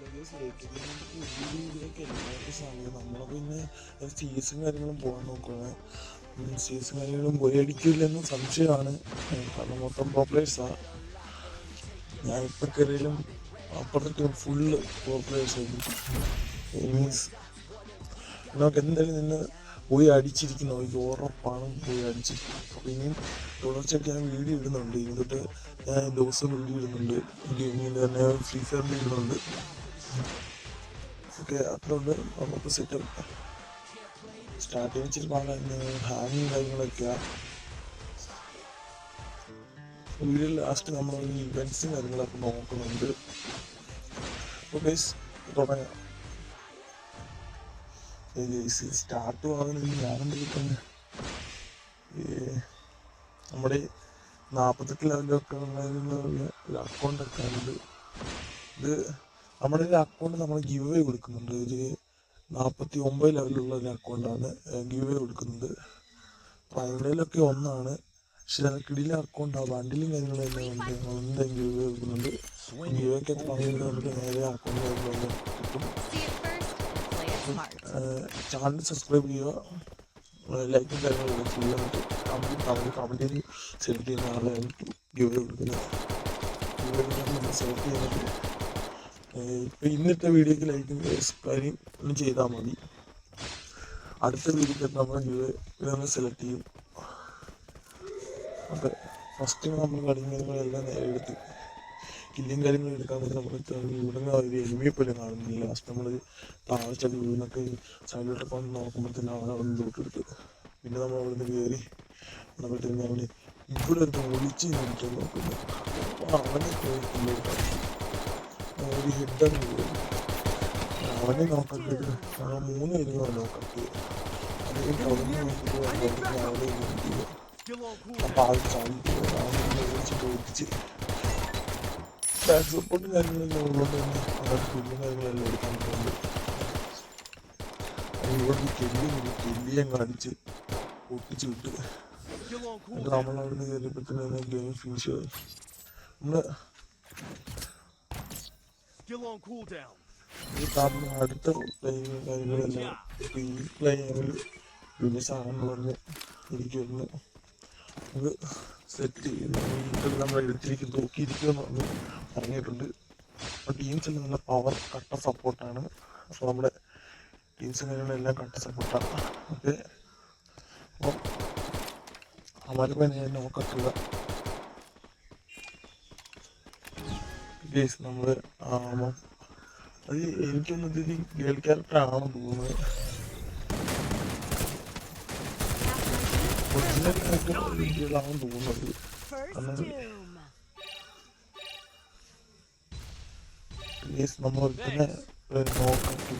നമ്മളെ പിന്നെ സീസും കാര്യങ്ങളും പോകാൻ നോക്കുകയാണ്. സീസും കാര്യങ്ങളും പോയി അടിക്കില്ലെന്ന് സംശയമാണ്. കാരണം മൊത്തം പ്രോപ്ലേഴ്സാണ്. ഞാനിപ്പോൾ കയറിയാലും അപ്പുറത്തെ ടീം ഫുള്ള് പ്രോപ്ലേഴ്സ് ആയിരിക്കും. മീൻസ് നമുക്ക് എന്തായാലും നിന്ന് പോയി അടിച്ചിരിക്കുന്നു, എനിക്ക് ഉറപ്പാണ് പോയി അടിച്ചിരിക്കും. അപ്പോൾ ഇനിയും തുടർച്ചയായിട്ട് ഞാൻ വീഡിയോ ഇടുന്നുണ്ട്. ഇനി തൊട്ട് ഞാൻ ദിവസം വീഡിയോ ഇടുന്നുണ്ട്, ഗെയിമിൽ തന്നെ ഫ്രീ ഫയറിൽ ഇടുന്നുണ്ട്. ഓക്കെ, അതുകൊണ്ട് നമുക്ക് സെറ്റപ്പ് സ്റ്റാർട്ടിങ് ഇച്ചിരി പാടായിരുന്നു, ഹാങ്ങിങ് കാര്യങ്ങളൊക്കെയാണ്. വീഡിയോ ലാസ്റ്റ് നമ്മൾ ഇവൻറ്റ്സും കാര്യങ്ങളൊക്കെ നോക്കുന്നുണ്ട്. അപ്പോൾ ഗൈസ് തുടങ്ങാം. സ്റ്റാർട്ട് ആകുന്നതിന് ഞാനെന്താ നമ്മുടെ 48 ലെവലൊക്കെ ഉള്ള ഒരു അക്കൗണ്ടൊക്കെ ഉണ്ട്. ഇത് നമ്മുടെ ഒരു അക്കൗണ്ട് നമ്മൾ ഗിവ് അവേ കൊടുക്കുന്നുണ്ട്. ഒരു 49 ലെവലുള്ള ഒരു അക്കൗണ്ടാണ് ഗിവ് അവേ കൊടുക്കുന്നത്. പ്രൈമറിയിലൊക്കെ ഒന്നാണ്, പക്ഷെ കിടിലെ അക്കൗണ്ടാണ്. ബണ്ടിലും കാര്യങ്ങളെല്ലാം ഉണ്ട്. എന്തായാലും ഗിവ് അവേ കൊടുക്കുന്നുണ്ട്. ഗിവ് അവേ ഒക്കെ പറയുന്നത് നമുക്ക് നേരെ അക്കൗണ്ട് കാര്യങ്ങളെല്ലാം കിട്ടും. ചാനൽ സബ്സ്ക്രൈബ് ചെയ്യുക, ലൈക്കും കാര്യങ്ങളൊക്കെ ചെയ്യുക. കമൻറ്റ് ചെയ്ത് സെലക്ട് ചെയ്യുന്ന ആളെ ഗിവ് അവേ കൊടുക്കുന്നത്. ഗിവ് അവേ നമ്മൾ സെലക്ട് ചെയ്യുന്നത് ഇപ്പം ഇന്നത്തെ വീഡിയോക്ക് ലൈക്കും കാര്യം ഒന്നും ചെയ്താൽ മതി. അടുത്ത വീഡിയോക്ക് നമ്മൾ ഗിവ് അവേ നമ്മൾ സെലക്ട് ചെയ്യും. അപ്പം ഫസ്റ്റ് നമ്മൾ കളികളെല്ലാം നേരെ എടുത്ത് കില്ലും കാര്യങ്ങളും എടുക്കാൻ പറ്റും. നമുക്ക് ഇവിടുന്ന് ഒരു എനിമിയെ പോലും കാണുന്നില്ല. ലാസ്റ്റ് നമ്മൾ താഴ്ച വീണൊക്കെ സൈഡിലോട്ടൊക്കെ വന്ന് നോക്കുമ്പോഴത്തേനും അവനെ അവിടെ നിന്ന് തൊട്ടെടുത്ത്. പിന്നെ നമ്മൾ അവിടെ നിന്ന് കയറി വന്നപ്പോഴത്തേനും അവന് ഇവിടെ അടുത്ത് ഒളിച്ച് നിൽക്കാൻ നോക്കുന്നു. അപ്പോൾ അവനെ പോയി കില്ലെടുക്കാൻ ഒരു ഹെഡാണ് കയറി. അവനെ നോക്കത്തിട്ട് അവൻ 3 പേരും നോക്കത്ത്. അത് കഴിഞ്ഞ് അവിടെ നോക്കിയിട്ട് അവനെ നോക്കിയത്. അപ്പോൾ ആൾ ചാടിയിട്ട് അവനെ വിളിച്ചിട്ട് ഒളിച്ച് ബാക്ക് സപ്പോർട്ടും കാര്യങ്ങളെല്ലാം ഉള്ളത് തന്നെ അവരുടെ പുല്ലും കാര്യങ്ങളെല്ലാം എടുക്കാൻ പറ്റുന്നുണ്ട്. ഇവിടെ കെല്ലിയും കാണിച്ച് പൊട്ടിച്ച് വിട്ട്. എന്നിട്ട് നമ്മളവിടുന്ന് കയറിയപ്പോഴത്തേനും ഗെയിം ഫിനിഷ് ആയി. നമ്മള് ഈ കാണുന്ന അടുത്ത പ്ലേയും കാര്യങ്ങളെല്ലാം ഈ പ്ലേയറിൽ ഫിനിഷാണെന്ന് പറഞ്ഞ് ഇരിക്കുന്നു. അത് സെറ്റ് ചെയ്യുന്നു. നമ്മൾ എടുത്തിരിക്കും തൂക്കിയിരിക്കുമെന്ന് പറഞ്ഞ് പറഞ്ഞിട്ടുണ്ട്. അപ്പോൾ ടീംസെല്ലാം നല്ല പവർ കട്ട സപ്പോർട്ടാണ്. അപ്പോൾ നമ്മുടെ ടീംസും കാര്യങ്ങളെല്ലാം കട്ട സപ്പോർട്ടാണ്. ഓക്കെ, അപ്പം അവർക്ക് ഞാൻ നോക്കത്തില്ല. ഗേസ് നമ്മൾ അത് എനിക്കൊന്നും ഇത് ഗേൾ ക്യാരക്ടറാണെന്ന് തോന്നുന്നത്. ഒറിജിനൽ ക്യാരക്ടറാണെന്ന് തോന്നുന്നത്. നമ്മൾ തന്നെ നോക്കി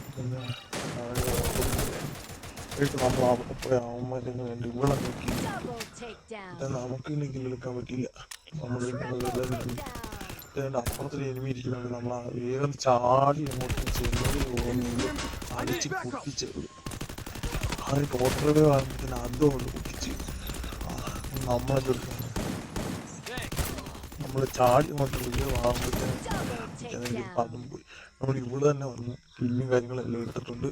നമ്മൾ അവിടെ പോയി അവന്മാരെന്ന് വേണ്ടി ഇവിടെ നോക്കി നമുക്ക് ഇനി കില്ലെടുക്കാൻ പറ്റിയില്ല. നമ്മൾ അപ്പുറത്തൊരു എനിമി ഇരിക്കുന്നുണ്ട്. നമ്മൾ വേഗം ചാടി അങ്ങോട്ട് ചെന്ന് അടിച്ച് പൊട്ടിച്ചത്. ആ ഒരു ടോട്ടൽ ആകുമ്പോഴത്തേന് അതുകൊണ്ട് പൊട്ടിച്ച് നമ്മളെ നമ്മൾ ചാടി അങ്ങോട്ട് ആകുമ്പോഴത്തേനും അതും പോയി. നമ്മൾ ഇവിടെ തന്നെ വന്ന് കില്ലും കാര്യങ്ങളെല്ലാം എടുത്തിട്ടുണ്ട്.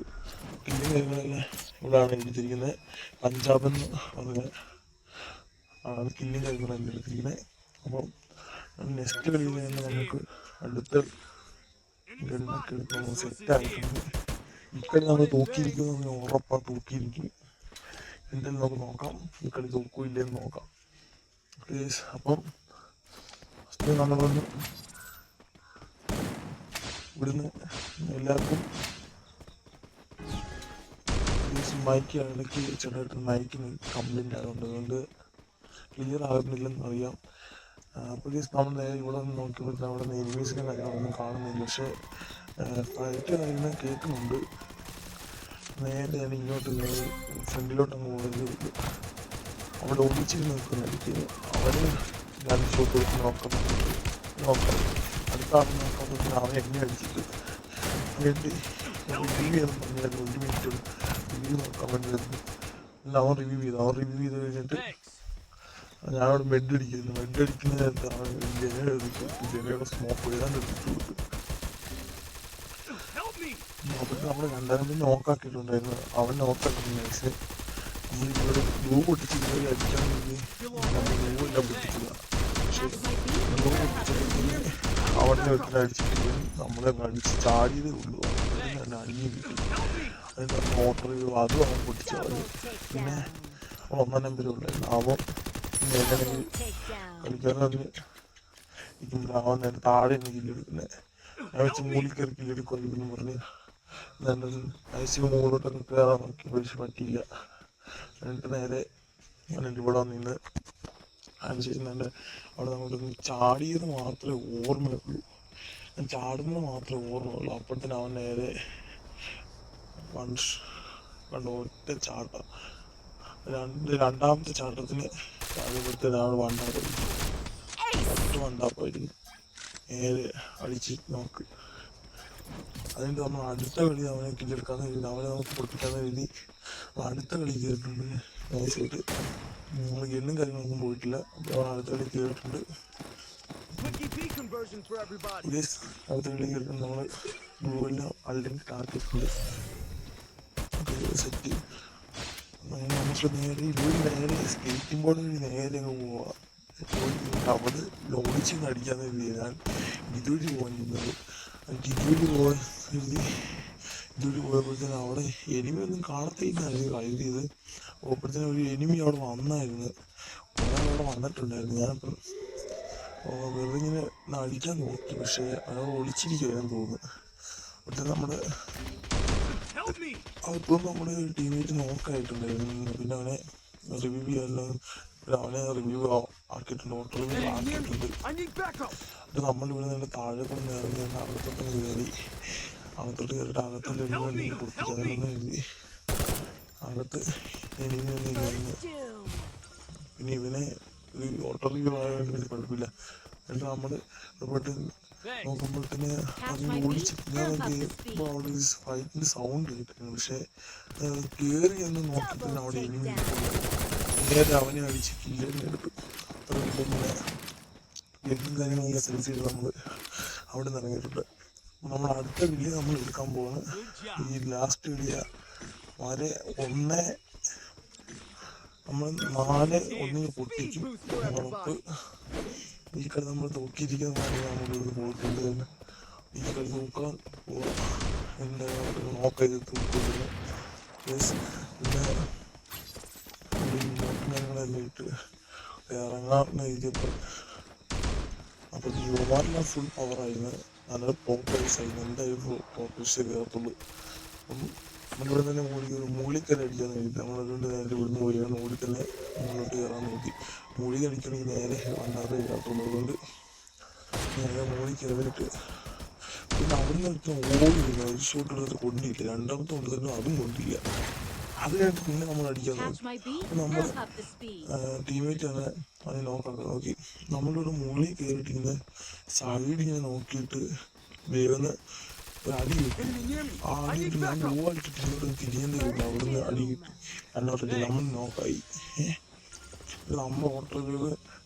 കില്ലും കാര്യങ്ങളെല്ലാം ഇവിടെയാണ് എടുത്തിരിക്കുന്നത്. പഞ്ചാബെന്ന് പറഞ്ഞ ആണ് കില്ലും കാര്യങ്ങളെല്ലാം എടുത്തിരിക്കുന്നത്. അപ്പം നെക്സ്റ്റ് കളിയിൽ തന്നെ നമുക്ക് അടുത്ത ഗണ്ണൊക്കെ എടുത്ത് നമ്മൾ സെറ്റായിട്ടുണ്ട്. ഈ കളി നമ്മൾ തൂക്കിയിരിക്കുമെന്ന് ഉറപ്പാണ്. തൂക്കിയിരിക്കും. എന്തായാലും നമുക്ക് നോക്കാം ഈ കളി തൂക്കില്ലെന്ന് നോക്കാം. അപ്പം ഫസ്റ്റ് നമ്മളൊന്ന് ഇവിടുന്ന് എല്ലാവർക്കും മൈക്ക് ഇടയ്ക്ക് ചെറുതായിട്ട് മൈക്കിന് കംപ്ലൈൻ്റ് ആയതുകൊണ്ട് അതുകൊണ്ട് ക്ലിയർ ആകുന്നില്ലെന്ന് അറിയാം. അപ്പോൾ നമ്മൾ നേരെ ഇവിടെ നിന്ന് നോക്കിയപ്പോൾ അവിടെ നിന്ന് എനിമീസിൻ്റെ കാര്യങ്ങളൊന്നും കാണുന്നില്ല. പക്ഷേ ഫൈറ്റ് കാര്യങ്ങൾ കേൾക്കുന്നുണ്ട്. നേരെ ഞാൻ ഇങ്ങോട്ട് ഫ്രണ്ടിലോട്ട് അങ്ങ് പോകുന്നത് അവിടെ ഒളിച്ചിരുന്ന് നിൽക്കുന്നതായിരിക്കും. അവന് 2 ഷോട്ട് കൊടുത്ത് നോക്കാം. അടുത്ത ആൾ നോക്കാൻ അവൻ എന്നെ അടിച്ചിട്ട് വേണ്ടി റിവ്യൂ ചെയ്തെന്ന് പറഞ്ഞാൽ 1 മിനിറ്റ് റിവ്യൂ നോക്കാൻ വേണ്ടി വരുന്നു. അവൻ റിവ്യൂ ചെയ്ത് കഴിഞ്ഞിട്ട് ഞാനവിടെ ബെഡ് അടിക്കുന്നു. ബെഡ് അടിക്കുന്ന നേരത്ത് അവൻ ജനയുടെ സ്മോക്ക് എഴുതാണ്ട് എടുത്തു കൊടുത്തു. നോക്കിട്ട് നമ്മൾ രണ്ടാമത് നോക്കാക്കിയിട്ടുണ്ടായിരുന്നു. അവൻ നോക്കാക്കി നൈസ്. നമ്മളിവിടെ ഗ്ലൂ പൊട്ടിച്ച് ഇതുവരെ അടിക്കാൻ വേണ്ടി നമ്മൾ ഗ്ലൂ എല്ലാം പൊട്ടിച്ചതാണ്. പക്ഷേ ഗ്ലൂ പൊട്ടിച്ചപ്പോഴത്തേക്ക് അവിടെ വെക്കുന്ന അടിച്ചിട്ട് നമ്മളെ അടിച്ച് ചാടിയതേ ഉള്ളൂ. തന്നെ അടിഞ്ഞു കിട്ടി. അതിൻ്റെ മോട്ടർ അതും അവൻ പൊട്ടിച്ചു കളഞ്ഞു. പിന്നെ ഒന്നാം നമ്പരും ഉണ്ടായിരുന്നു. അവൻ എങ്ങനെയെങ്കിൽ കളിക്കാൻ തന്നെ ഇരിക്കുമ്പോൾ അവൻ നേരെ താഴെ നിന്ന് കില്ലെടുക്കുന്നത്. ഞാൻ വെച്ച് മൂലി കയറി കില്ലെടുക്കുമെന്ന് പറഞ്ഞ് ഐസിന് മുകളിലോട്ടൊക്കെ കയറാൻ നോക്കി. പക്ഷെ പറ്റിയില്ല. എന്നിട്ട് നേരെ ഞാൻ ഇവിടെ നിന്ന് അതിനുശേഷം എൻ്റെ അവിടെ അങ്ങോട്ട് ചാടിയത് മാത്രമേ ഓർമ്മയുള്ളൂ. ഞാൻ ചാടുന്നത് മാത്രമേ ഓർമ്മയുള്ളൂ. അപ്പോഴത്തേന് അവൻ നേരെ കണ്ട ഒറ്റ ചാട്ടം. രണ്ടാമത്തെ ചാട്ടത്തിന് ചാടിയപ്പോഴത്തേനാണ് വണ്ടാപ്പായിരുന്നു നേരെ അടിച്ച് നോക്ക്. അതിൻ്റെ നമ്മൾ അടുത്ത കളി അവനെ കില്ലെടുക്കാന്ന് എഴുതി, അവനെ നമുക്ക് പൊട്ടിക്കാന്ന് എഴുതി അടുത്ത കളി കയറിയിട്ടുണ്ട്. നൈസായിട്ട് നമ്മൾ എണ്ണും കാര്യങ്ങളൊന്നും പോയിട്ടില്ല. അപ്പോൾ അടുത്ത കളി കയറിയിട്ടുണ്ട്. അടുത്ത കളി കയറിയിട്ടുണ്ട്. നമ്മൾ ഗ്ലൂവെല്ലാം അല്ലെങ്കിൽ ടാർഗറ്റുണ്ട് സെറ്റ്. നമുക്ക് നേരെ സ്കേറ്റിംഗ് ബോർഡ് വഴി നേരെ അങ്ങ് പോവാം. അവിടെ ലോഡിച്ചിങ് അടിക്കാന്ന് കരുതി ഞാൻ ഇതുവഴി പോകാൻ നിന്നത്. ഇതുവഴി പോയപ്പോഴത്തേന് അവിടെ എനിമി ഒന്നും കാണത്തേക്കാണ് കരുതിയത്. അപ്പോഴത്തേന് ഒരു എനിമി അവിടെ വന്നായിരുന്നു. ഒരാൾ അവിടെ വന്നിട്ടുണ്ടായിരുന്നു. ഞാനിപ്പം വെറുതെ ഇങ്ങനെ അടിക്കാൻ നോക്കി. പക്ഷേ അയാൾ ഒളിച്ചിരിക്കുമായിരുന്നു തോന്നുന്നു. അപ്പോഴത്തേന് നമ്മുടെ ടീമേറ്റ് നോക്കായിട്ടുണ്ടായിരുന്നു. പിന്നെ അവനെ റിവ്യൂ ചെയ്യാനെല്ലാം റിവ്യൂ ആക്കിയിട്ടുണ്ട്. ഓട്ടോ റിവ്യൂ ആക്കിയിട്ടുണ്ട്. എന്നിട്ട് നമ്മളിവിടെ നിന്ന് താഴെ കൊണ്ട് ഇറങ്ങി അകത്തോട്ട് കയറി. അകത്തോട്ട് കയറിയിട്ട് അകത്തോട്ട് എഴുതി പൊട്ടിച്ചതെന്ന് എഴുതി അകത്ത് എനിമി ഒന്നും കഴിഞ്ഞു. പിന്നെ ഇവനെ ഓട്ടോ റിവ്യൂ ആയതുകൊണ്ട് വലിയ കുഴപ്പമില്ല. എന്നിട്ട് നമ്മൾ ഇവിടെപ്പെട്ട് നോക്കുമ്പോഴത്തേന് അത് ഓടിച്ചിട്ട് ഞാൻ കേൾക്കുമ്പോൾ അവിടെ ഒരു ഫൈറ്റിൻ്റെ സൗണ്ട് കേട്ടിരുന്നു. പക്ഷേ കയറി എന്ന് നോക്കിയിട്ട് അവിടെ എനിമി നേരെ അവനെ അടിച്ച് കില്ലെടുത്തു. പിന്നെ എന്നും കാര്യങ്ങളെല്ലാം സെൻസ് ചെയ്ത് നമ്മൾ അവിടെ നിന്ന് ഇറങ്ങിയിട്ടുണ്ട്. നമ്മൾ അടുത്ത വില്ല് നമ്മൾ എടുക്കാൻ പോകുന്നത് ഈ ലാസ്റ്റ് വില്യ വരെ നമ്മൾ 4-1 പൊട്ടിക്കും ഉറപ്പ്. ഈ കളി നമ്മൾ നോക്കിയിരിക്കുന്ന നമ്മളിവിടെ പോയിട്ടുണ്ട്. ഈ കളി നോക്കാൻ പോവാം. എൻ്റെ നോക്കത് തോന്നില്ല. പിന്നെ കാര്യങ്ങളെല്ലാം ഇട്ട് ഇറങ്ങാൻ എഴുതിയപ്പോൾ അപ്പോൾ യുവമാരെല്ലാം ഫുൾ പവറായിരുന്നു. നല്ല പ്രോപ്പേഴ്സായിരുന്നു. എന്തായാലും പ്രോപ്പേഴ്സ് കയറത്തുള്ളൂ. അപ്പം നമ്മളിവിടെ തന്നെ മൂളിക്കല്ല് അടിക്കാൻ നോക്കി. നമ്മളതുകൊണ്ട് നേരെ ഇവിടുന്ന് പോയാണ് മൂളി തന്നെ മുകളിലോട്ട് കയറാൻ നോക്കി. മൂളി അടിക്കണമെങ്കിൽ നേരെ വണ്ടാതെ കയറത്തുള്ളൂ. അതുകൊണ്ട് നേരെ മൂളി കയറിയിട്ട് പിന്നെ അവിടുന്ന് എടുത്ത് ഓടിയില്ല. ഒരു ഷോട്ട് എടുത്ത് കൊണ്ടില്ല. രണ്ടാമത്തെ കൊണ്ട് തന്നെ അതും കൊണ്ടില്ല. അത് കഴിഞ്ഞിട്ട് പിന്നെ നമ്മൾ അടിക്കാൻ നോക്കി. നമ്മൾ ടീമേറ്റ് തന്നെ അതിനെ നോക്കി. നമ്മളിവിടെ മുകളിൽ കയറിയിട്ടിങ്ങനെ സൈഡ് ഇങ്ങനെ നോക്കിയിട്ട് വേഗം ഒരു അടി കിട്ടി. ആ അടി കിട്ടി. ഞാൻ ലോ അടിച്ചിട്ട് ഇങ്ങോട്ട് തിരിഞ്ഞേണ്ടില്ല. അവിടുന്ന് അടി കിട്ടി. എന്നോട്ടല്ലേ നമ്മൾ നോക്കായി. നമ്മൾ ഓട്ടോകൾ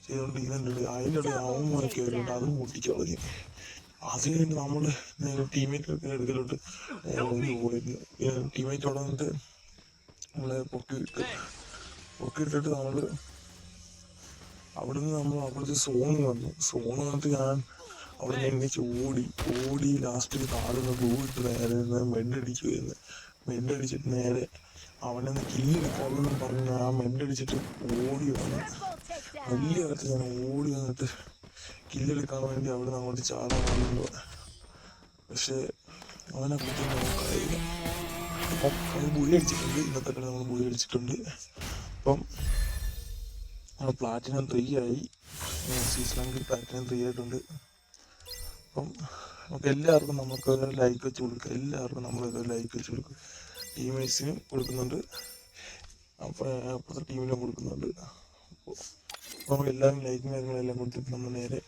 ചെയ്തുകൊണ്ടിരിക്കുന്നുണ്ട്. അതിൻ്റെ ഇടയിൽ അവന്മാരെ കയറിയിട്ട് അതും പൊട്ടിച്ചു കളഞ്ഞു. അത് കഴിഞ്ഞ് നമ്മൾ ടീമേറ്റൊക്കെ എടുക്കലോട്ട് പോയിരുന്നു. ടീമേറ്റ് അവിടെ വന്നിട്ട് നമ്മളെ പൊക്കിയിട്ടിട്ട് നമ്മൾ അവിടുന്ന് അവിടുത്തെ സോണ് വന്നിട്ട് ഞാൻ അവിടെ നിന്ന് എണ്ണിച്ച് ഓടി ലാസ്റ്റ് താഴ്ന്ന ഗ്ലൂ ഇട്ട് നേരെ മെഡടിച്ചിട്ട് നേരെ അവനെ കില്ലെടുക്കാമെന്ന് പറഞ്ഞ് ആ മെഡടിച്ചിട്ട് ഓടി വന്നു. വലിയ കാലത്ത് ഞാൻ ഓടി വന്നിട്ട് കില്ലെടുക്കാൻ വേണ്ടി അവിടെ നിന്ന് അങ്ങോട്ട് ചാടാൻ വന്നു. പക്ഷെ അവനെ കുറിച്ച് നോക്കായില്ല. അപ്പം അത് ബുള്ളി അടിച്ചിട്ടുണ്ട്. ഇന്നത്തെ കളി നമ്മൾ ബുള്ളി അടിച്ചിട്ടുണ്ട്. അപ്പം നമ്മൾ പ്ലാറ്റിനം 3 ആയി. സീസണിൽ പ്ലാറ്റിനം 3 ആയിട്ടുണ്ട്. അപ്പം നമുക്ക് എല്ലാവർക്കും നമുക്കൊരു ലൈക്ക് വെച്ച് കൊടുക്കുക. ടീമേറ്റ്സിനും കൊടുക്കുന്നുണ്ട്. അപ്പോൾ അപ്പുറത്തെ ടീമിനും കൊടുക്കുന്നുണ്ട്. അപ്പോൾ നമുക്ക് എല്ലാവരും ലൈക്കും കാര്യങ്ങളെല്ലാം കൊടുത്തിട്ട് നമ്മൾ നേരെ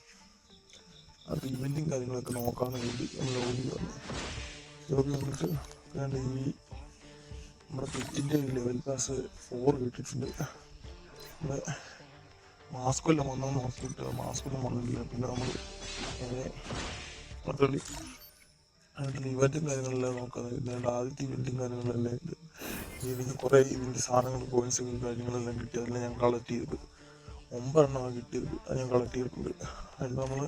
അത് ഇവൻറ്റും കാര്യങ്ങളൊക്കെ നോക്കാമെന്ന് വേണ്ടി നമ്മൾ ലോബി വന്നിട്ട് ഈ നമ്മുടെ പെറ്റിൻ്റെ ലെവൽ പാസ് 4 കിട്ടിയിട്ടുണ്ട്. നമ്മുടെ മാസ്കൊല്ലം വന്നതെന്ന് നോക്കിയിട്ട് മാസ്കൊല്ലം വന്നിട്ടില്ല. പിന്നെ നമ്മൾ നേരെ അതിൽ ഇവന്റും കാര്യങ്ങളെല്ലാം നോക്കാതെ ഇതാണ്ട് ആദ്യത്തെ ഇവന്റും കാര്യങ്ങളെല്ലാം ഉണ്ട്. എനിക്ക് കുറേ ഇതിൻ്റെ സാധനങ്ങൾ കോയിൻസുകൾ കാര്യങ്ങളെല്ലാം കിട്ടി. അതെല്ലാം ഞാൻ കളക്ട് ചെയ്ത് 9 എണ്ണമാണ് കിട്ടിയത്. അത് ഞാൻ കളക്ട് ചെയ്തിട്ടുണ്ട്. അതിൽ നമ്മൾ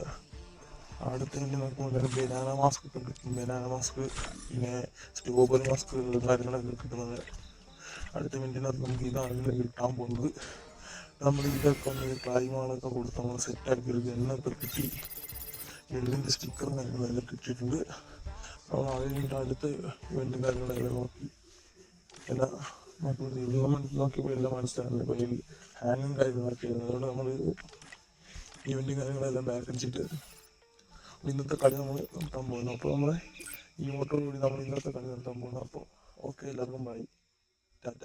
അടുത്ത ഇവന്റ് നോക്കുമ്പോൾ ബനാന മാസ്ക് ഒക്കെ കിട്ടും. ബനാന മാസ്ക് പിന്നെ സ്ട്രോബെറി മാസ്ക് കാര്യങ്ങളൊക്കെ കിട്ടുന്നത്. അടുത്ത ഇവന്റിനകത്ത് നമുക്ക് ഇതാണ് കിട്ടാൻ പോകുന്നത്. നമ്മൾ ഇതൊക്കെ ഒന്ന് ക്ലൈമുകളൊക്കെ കൊടുത്ത് നമ്മൾ സെറ്റാക്കി ഒരു ഗണ്ണൊക്കെ കിട്ടി. ഗണ്ണിൻ്റെ സ്റ്റിക്കറും കാര്യങ്ങളെല്ലാം കിട്ടിയിട്ടുണ്ട്. നമ്മൾ അത് കഴിഞ്ഞിട്ട് അടുത്ത ഇവന്റും കാര്യങ്ങളെല്ലാം നോക്കി എല്ലാം നോക്കിയപ്പോൾ എല്ലാം മനസ്സിലാകുന്നത് കയ്യിൽ ഹാങ്ങും കാര്യങ്ങളൊക്കെ ആയിരുന്നു. അതുകൊണ്ട് നമ്മൾ ഇവന്റും കാര്യങ്ങളെല്ലാം ബാക്ക് അടിച്ചിട്ട് ഇന്നത്തെ കളി നമ്മൾ നിർത്താൻ പോകുന്നു. അപ്പോൾ നമ്മളെ ഈ ഓട്ടോടുകൂടി നമ്മൾ ഇന്നത്തെ കളി നിർത്താൻ പോകുന്നു. അപ്പോൾ ഓക്കെ, എല്ലാവർക്കും ബൈ, ടാറ്റ.